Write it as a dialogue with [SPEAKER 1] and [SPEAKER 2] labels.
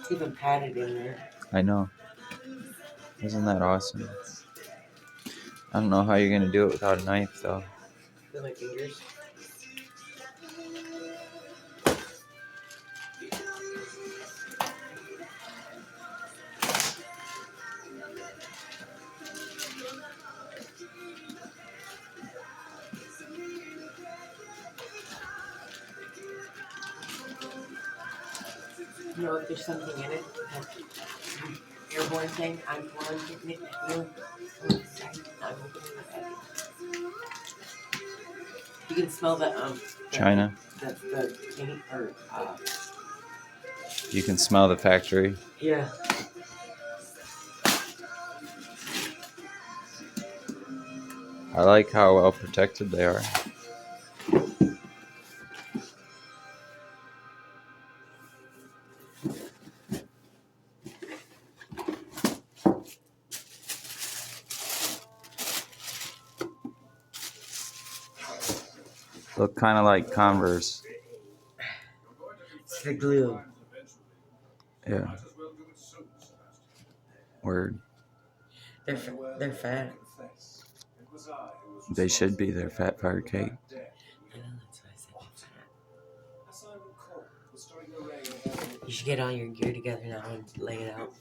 [SPEAKER 1] It's even padded in there.
[SPEAKER 2] I know. Isn't that awesome? I don't know how you're gonna do it without a knife, though.
[SPEAKER 1] Feel my fingers. You know, if there's something in it, that airborne thing, I'm getting it. I'm opening the package. You can smell the
[SPEAKER 2] China.
[SPEAKER 1] the paint or
[SPEAKER 2] You can smell the factory.
[SPEAKER 1] yeah.
[SPEAKER 2] I like how well protected they are. Look kind of like Converse.
[SPEAKER 1] It's the glue.
[SPEAKER 2] Yeah. Word.
[SPEAKER 1] They're fat.
[SPEAKER 2] They should be. They're fat fire cake.
[SPEAKER 1] I know, that's why I said they're fat. You should get all your gear together now and lay it out.